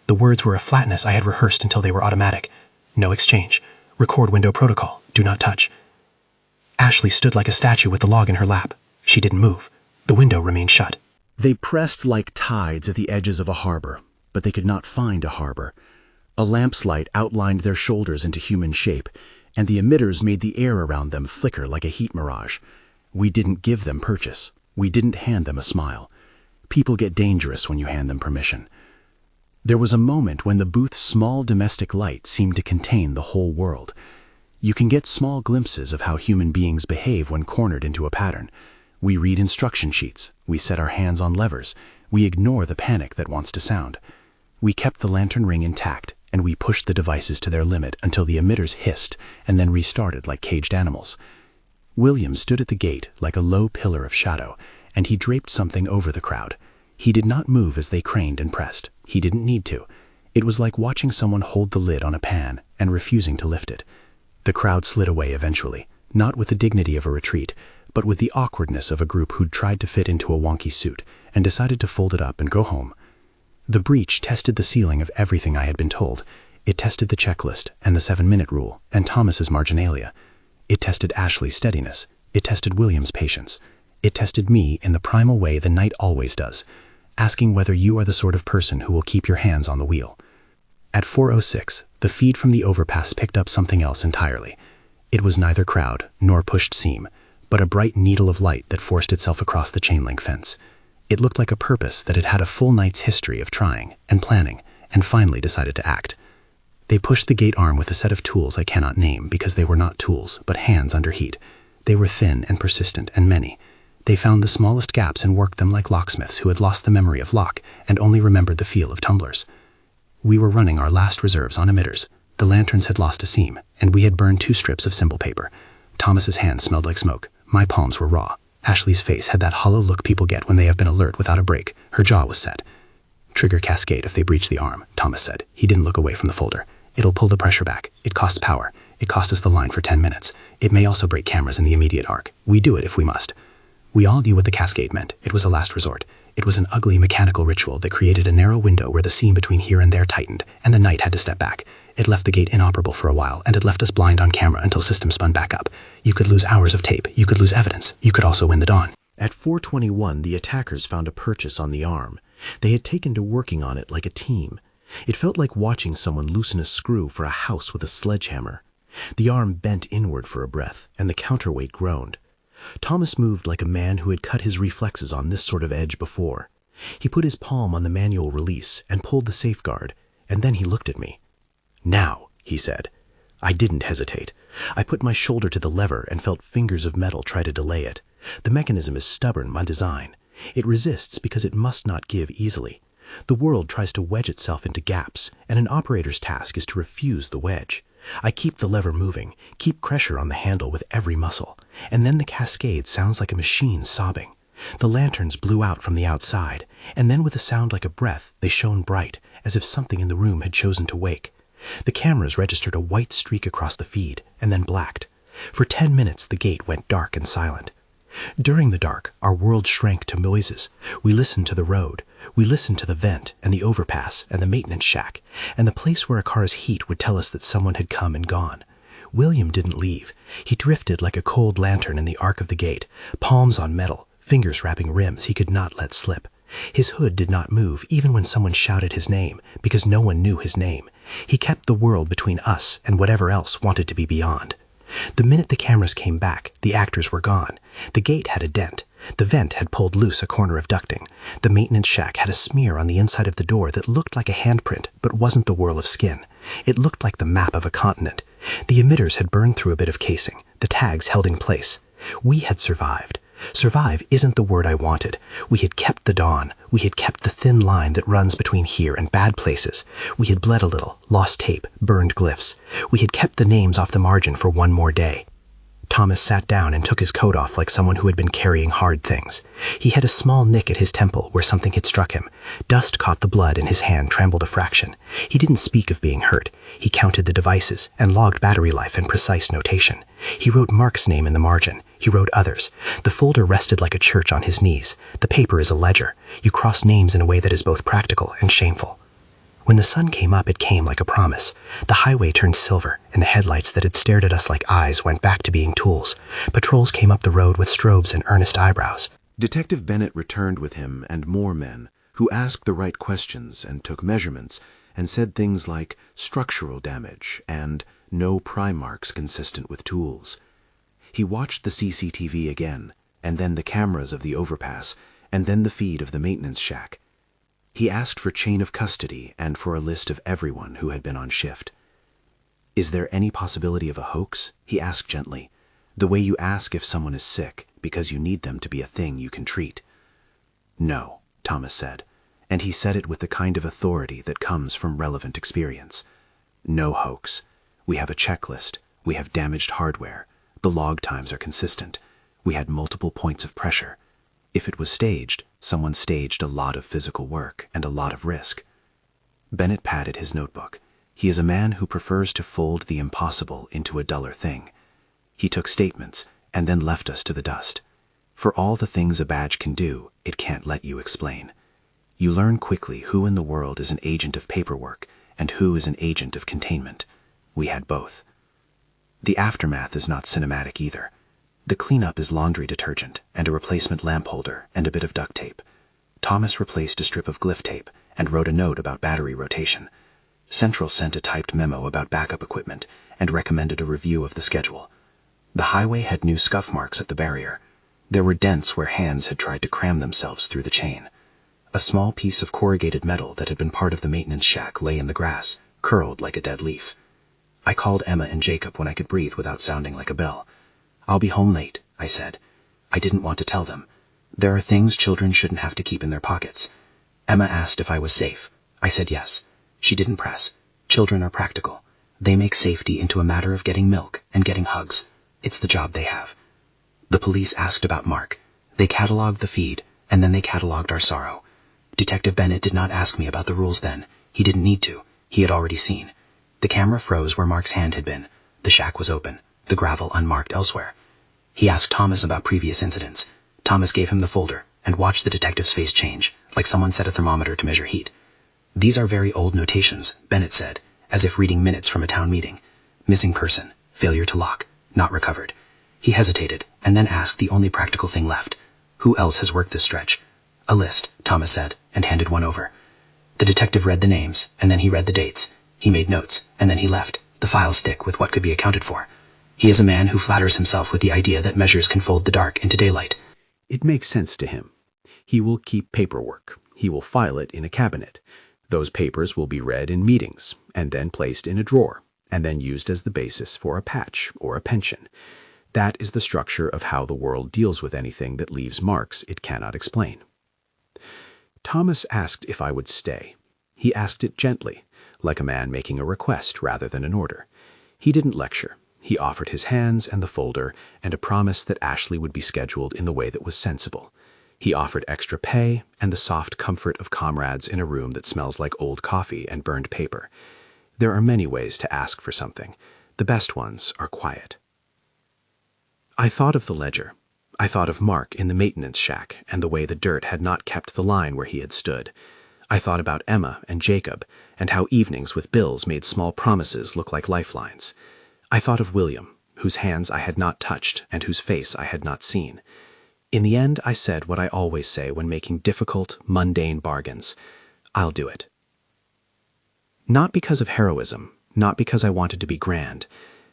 The words were a flatness I had rehearsed until they were automatic. No exchange. Record window protocol. Do not touch. Ashley stood like a statue with the log in her lap. She didn't move. The window remained shut. They pressed like tides at the edges of a harbor, but they could not find a harbor. A lamp's light outlined their shoulders into human shape, and the emitters made the air around them flicker like a heat mirage. We didn't give them purchase. We didn't hand them a smile. People get dangerous when you hand them permission. There was a moment when the booth's small domestic light seemed to contain the whole world. You can get small glimpses of how human beings behave when cornered into a pattern. We read instruction sheets. We set our hands on levers. We ignore the panic that wants to sound. We kept the lantern ring intact, and we pushed the devices to their limit until the emitters hissed and then restarted like caged animals. William stood at the gate like a low pillar of shadow, and he draped something over the crowd. He did not move as they craned and pressed. He didn't need to. It was like watching someone hold the lid on a pan and refusing to lift it. The crowd slid away eventually, not with the dignity of a retreat, but with the awkwardness of a group who'd tried to fit into a wonky suit and decided to fold it up and go home. The breach tested the ceiling of everything I had been told. It tested the checklist and the 7-minute rule and Thomas's marginalia. It tested Ashley's steadiness. It tested William's patience. It tested me in the primal way the night always does, asking whether you are the sort of person who will keep your hands on the wheel. At 4:06, the feed from the overpass picked up something else entirely. It was neither crowd nor pushed seam, but a bright needle of light that forced itself across the chain-link fence. It looked like a purpose that had had a full night's history of trying and planning, and finally decided to act. They pushed the gate arm with a set of tools I cannot name because they were not tools, but hands under heat. They were thin and persistent and many. They found the smallest gaps and worked them like locksmiths who had lost the memory of lock and only remembered the feel of tumblers. We were running our last reserves on emitters. The lanterns had lost a seam, and we had burned 2 strips of symbol paper. Thomas's hands smelled like smoke. My palms were raw. Ashley's face had that hollow look people get when they have been alert without a break. Her jaw was set. "Trigger cascade if they breach the arm," Thomas said. He didn't look away from the folder. "It'll pull the pressure back. It costs power. It cost us the line for 10 minutes. It may also break cameras in the immediate arc. We do it if we must." We all knew what the cascade meant. It was a last resort. It was an ugly mechanical ritual that created a narrow window where the seam between here and there tightened, and the night had to step back. It left the gate inoperable for a while, and it left us blind on camera until systems spun back up. You could lose hours of tape. You could lose evidence. You could also win the dawn. At 4:21, the attackers found a purchase on the arm. They had taken to working on it like a team. It felt like watching someone loosen a screw for a house with a sledgehammer. The arm bent inward for a breath, and the counterweight groaned. Thomas moved like a man who had cut his reflexes on this sort of edge before. He put his palm on the manual release and pulled the safeguard, and then he looked at me. "Now," he said. I didn't hesitate. I put my shoulder to the lever and felt fingers of metal try to delay it. The mechanism is stubborn by design. It resists because it must not give easily. The world tries to wedge itself into gaps, and an operator's task is to refuse the wedge. I keep the lever moving, keep pressure on the handle with every muscle, and then the cascade sounds like a machine sobbing. The lanterns blew out from the outside, and then with a sound like a breath, they shone bright, as if something in the room had chosen to wake. The cameras registered a white streak across the feed, and then blacked. For 10 minutes, the gate went dark and silent. During the dark, our world shrank to noises. We listened to the road. We listened to the vent and the overpass and the maintenance shack, and the place where a car's heat would tell us that someone had come and gone. William didn't leave. He drifted like a cold lantern in the arc of the gate, palms on metal, fingers wrapping rims he could not let slip. His hood did not move even when someone shouted his name, because no one knew his name. He kept the world between us and whatever else wanted to be beyond. The minute the cameras came back, the actors were gone. The gate had a dent. The vent had pulled loose a corner of ducting. The maintenance shack had a smear on the inside of the door that looked like a handprint, but wasn't the whirl of skin. It looked like the map of a continent. The emitters had burned through a bit of casing. The tags held in place. We had survived. Survive isn't the word I wanted. We had kept the dawn. We had kept the thin line that runs between here and bad places. We had bled a little, lost tape, burned glyphs. We had kept the names off the margin for one more day. Thomas sat down and took his coat off like someone who had been carrying hard things. He had a small nick at his temple where something had struck him. Dust caught the blood and his hand trembled a fraction. He didn't speak of being hurt. He counted the devices and logged battery life in precise notation. He wrote Mark's name in the margin. He wrote others. The folder rested like a church on his knees. The paper is a ledger. You cross names in a way that is both practical and shameful. When the sun came up, it came like a promise. The highway turned silver, and the headlights that had stared at us like eyes went back to being tools. Patrols came up the road with strobes and earnest eyebrows. Detective Bennett returned with him and more men, who asked the right questions and took measurements, and said things like structural damage and no pry marks consistent with tools. He watched the CCTV again, and then the cameras of the overpass, and then the feed of the maintenance shack. He asked for chain of custody and for a list of everyone who had been on shift. "Is there any possibility of a hoax?" he asked gently, the way you ask if someone is sick because you need them to be a thing you can treat. "No," Thomas said, and he said it with the kind of authority that comes from relevant experience. "No hoax. We have a checklist. We have damaged hardware. The log times are consistent. We had multiple points of pressure. If it was staged, someone staged a lot of physical work and a lot of risk." Bennett patted his notebook. He is a man who prefers to fold the impossible into a duller thing. He took statements and then left us to the dust. For all the things a badge can do, it can't let you explain. You learn quickly who in the world is an agent of paperwork and who is an agent of containment. We had both. The aftermath is not cinematic either. The cleanup is laundry detergent and a replacement lamp holder and a bit of duct tape. Thomas replaced a strip of glyph tape and wrote a note about battery rotation. Central sent a typed memo about backup equipment and recommended a review of the schedule. The highway had new scuff marks at the barrier. There were dents where hands had tried to cram themselves through the chain. A small piece of corrugated metal that had been part of the maintenance shack lay in the grass, curled like a dead leaf. I called Emma and Jacob when I could breathe without sounding like a bell. "I'll be home late," I said. I didn't want to tell them. There are things children shouldn't have to keep in their pockets. Emma asked if I was safe. I said yes. She didn't press. Children are practical. They make safety into a matter of getting milk and getting hugs. It's the job they have. The police asked about Mark. They catalogued the feed, and then they catalogued our sorrow. Detective Bennett did not ask me about the rules then. He didn't need to. He had already seen. The camera froze where Mark's hand had been. The shack was open, the gravel unmarked elsewhere. He asked Thomas about previous incidents. Thomas gave him the folder and watched the detective's face change, like someone set a thermometer to measure heat. "These are very old notations," Bennett said, as if reading minutes from a town meeting. "Missing person, failure to lock, not recovered." He hesitated, and then asked the only practical thing left. "Who else has worked this stretch?" "A list," Thomas said, and handed one over. The detective read the names, and then he read the dates. He made notes, and then he left, the files thick with what could be accounted for. He is a man who flatters himself with the idea that measures can fold the dark into daylight. It makes sense to him. He will keep paperwork. He will file it in a cabinet. Those papers will be read in meetings, and then placed in a drawer, and then used as the basis for a patch or a pension. That is the structure of how the world deals with anything that leaves marks it cannot explain. Thomas asked if I would stay. He asked it gently, like a man making a request rather than an order. He didn't lecture. He offered his hands and the folder and a promise that Ashley would be scheduled in the way that was sensible. He offered extra pay and the soft comfort of comrades in a room that smells like old coffee and burned paper. There are many ways to ask for something. The best ones are quiet. I thought of the ledger. I thought of Mark in the maintenance shack and the way the dirt had not kept the line where he had stood. I thought about Emma and Jacob and how evenings with bills made small promises look like lifelines. I thought of William, whose hands I had not touched and whose face I had not seen. In the end, I said what I always say when making difficult, mundane bargains. I'll do it. Not because of heroism, not because I wanted to be grand,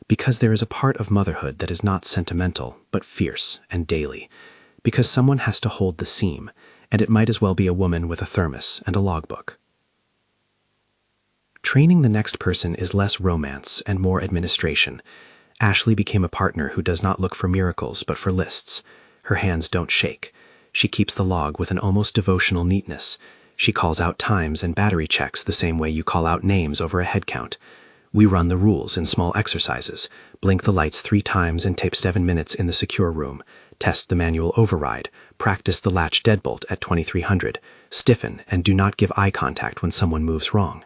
because there is a part of motherhood that is not sentimental, but fierce and daily, because someone has to hold the seam, and it might as well be a woman with a thermos and a logbook. Training the next person is less romance and more administration. Ashley became a partner who does not look for miracles but for lists. Her hands don't shake. She keeps the log with an almost devotional neatness. She calls out times and battery checks the same way you call out names over a head count. We run the rules in small exercises, blink the lights 3 times and tape 7 minutes in the secure room, test the manual override, practice the latch deadbolt at 2300, stiffen and do not give eye contact when someone moves wrong.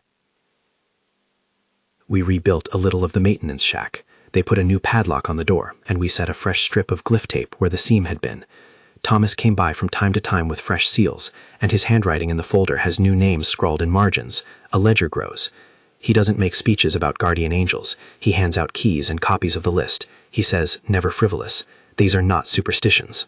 We rebuilt a little of the maintenance shack. They put a new padlock on the door, and we set a fresh strip of glyph tape where the seam had been. Thomas came by from time to time with fresh seals, and his handwriting in the folder has new names scrawled in margins. A ledger grows. He doesn't make speeches about guardian angels. He hands out keys and copies of the list. He says, never frivolous. These are not superstitions.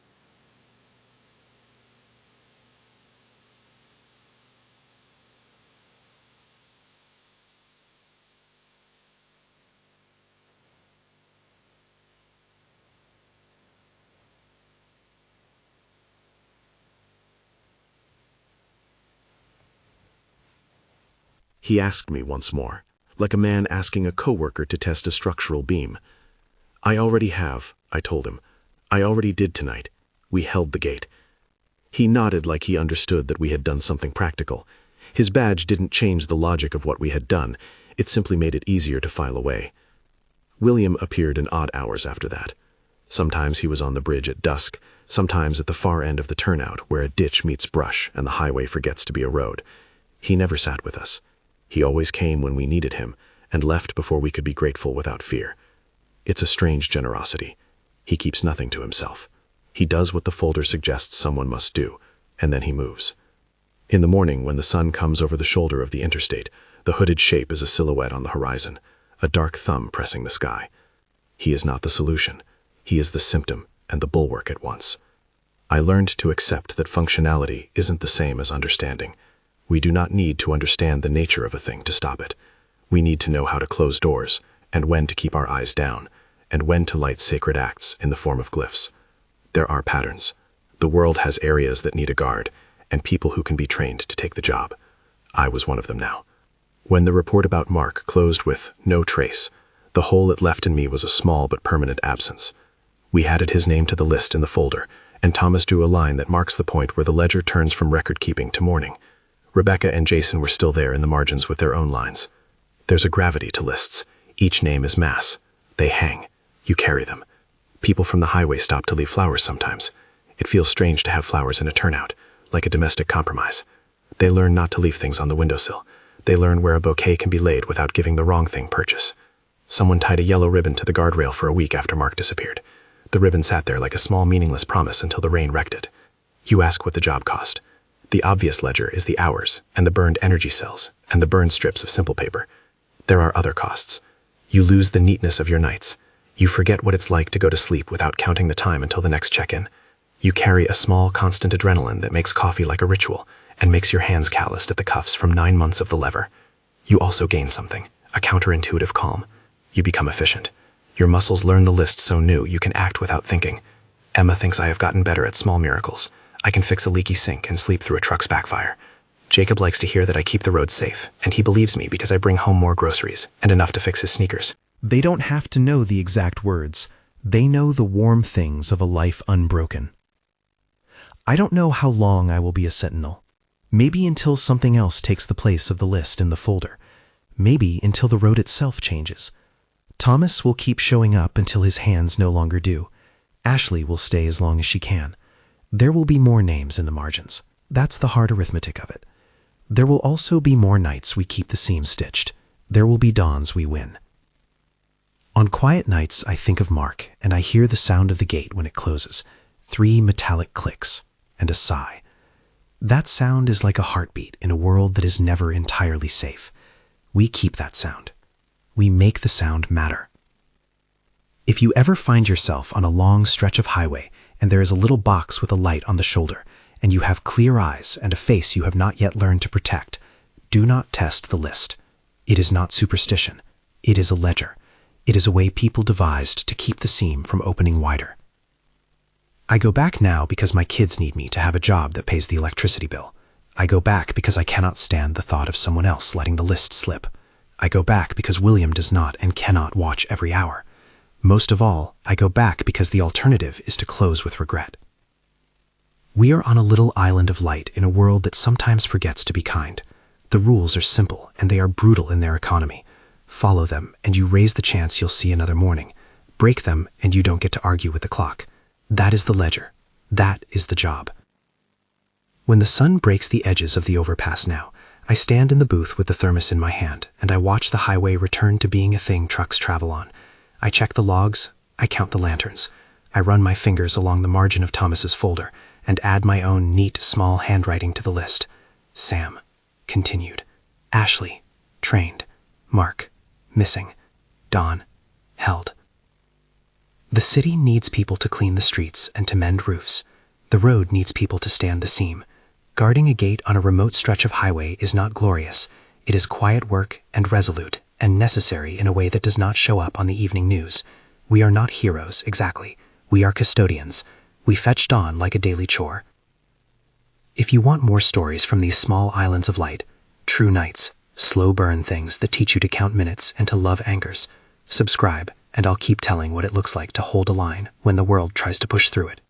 He asked me once more, like a man asking a coworker to test a structural beam. I already have, I told him. I already did tonight. We held the gate. He nodded like he understood that we had done something practical. His badge didn't change the logic of what we had done. It simply made it easier to file away. William appeared in odd hours after that. Sometimes he was on the bridge at dusk, sometimes at the far end of the turnout where a ditch meets brush and the highway forgets to be a road. He never sat with us. He always came when we needed him, and left before we could be grateful without fear. It's a strange generosity. He keeps nothing to himself. He does what the folder suggests someone must do, and then he moves. In the morning, when the sun comes over the shoulder of the interstate, the hooded shape is a silhouette on the horizon, a dark thumb pressing the sky. He is not the solution. He is the symptom and the bulwark at once. I learned to accept that functionality isn't the same as understanding. We do not need to understand the nature of a thing to stop it. We need to know how to close doors, and when to keep our eyes down, and when to light sacred acts in the form of glyphs. There are patterns. The world has areas that need a guard, and people who can be trained to take the job. I was one of them now. When the report about Mark closed with "no trace," the hole it left in me was a small but permanent absence. We added his name to the list in the folder, and Thomas drew a line that marks the point where the ledger turns from record-keeping to mourning. Rebecca and Jason were still there in the margins with their own lines. There's a gravity to lists. Each name is mass. They hang. You carry them. People from the highway stop to leave flowers sometimes. It feels strange to have flowers in a turnout, like a domestic compromise. They learn not to leave things on the windowsill. They learn where a bouquet can be laid without giving the wrong thing purchase. Someone tied a yellow ribbon to the guardrail for a week after Mark disappeared. The ribbon sat there like a small meaningless promise until the rain wrecked it. You ask what the job cost. The obvious ledger is the hours, and the burned energy cells, and the burned strips of simple paper. There are other costs. You lose the neatness of your nights. You forget what it's like to go to sleep without counting the time until the next check-in. You carry a small, constant adrenaline that makes coffee like a ritual, and makes your hands calloused at the cuffs from 9 months of the lever. You also gain something, a counterintuitive calm. You become efficient. Your muscles learn the list so new you can act without thinking. Emma thinks I have gotten better at small miracles. I can fix a leaky sink and sleep through a truck's backfire. Jacob likes to hear that I keep the road safe, and he believes me because I bring home more groceries and enough to fix his sneakers. They don't have to know the exact words. They know the warm things of a life unbroken. I don't know how long I will be a sentinel. Maybe until something else takes the place of the list in the folder. Maybe until the road itself changes. Thomas will keep showing up until his hands no longer do. Ashley will stay as long as she can. There will be more names in the margins. That's the hard arithmetic of it. There will also be more nights we keep the seam stitched. There will be dawns we win. On quiet nights, I think of Mark, and I hear the sound of the gate when it closes. 3 metallic clicks, and a sigh. That sound is like a heartbeat in a world that is never entirely safe. We keep that sound. We make the sound matter. If you ever find yourself on a long stretch of highway, and there is a little box with a light on the shoulder, and you have clear eyes and a face you have not yet learned to protect, do not test the list. It is not superstition. It is a ledger. It is a way people devised to keep the seam from opening wider. I go back now because my kids need me to have a job that pays the electricity bill. I go back because I cannot stand the thought of someone else letting the list slip. I go back because William does not and cannot watch every hour. Most of all, I go back because the alternative is to close with regret. We are on a little island of light in a world that sometimes forgets to be kind. The rules are simple and they are brutal in their economy. Follow them and you raise the chance you'll see another morning. Break them and you don't get to argue with the clock. That is the ledger. That is the job. When the sun breaks the edges of the overpass now, I stand in the booth with the thermos in my hand and I watch the highway return to being a thing trucks travel on. I check the logs, I count the lanterns. I run my fingers along the margin of Thomas's folder and add my own neat, small handwriting to the list. Sam, continued. Ashley, trained. Mark, missing. Don, held. The city needs people to clean the streets and to mend roofs. The road needs people to stand the seam. Guarding a gate on a remote stretch of highway is not glorious. It is quiet work and resolute and necessary in a way that does not show up on the evening news. We are not heroes, exactly. We are custodians. We fetched on like a daily chore. If you want more stories from these small islands of light, true nights, slow burn things that teach you to count minutes and to love anchors, subscribe, and I'll keep telling what it looks like to hold a line when the world tries to push through it.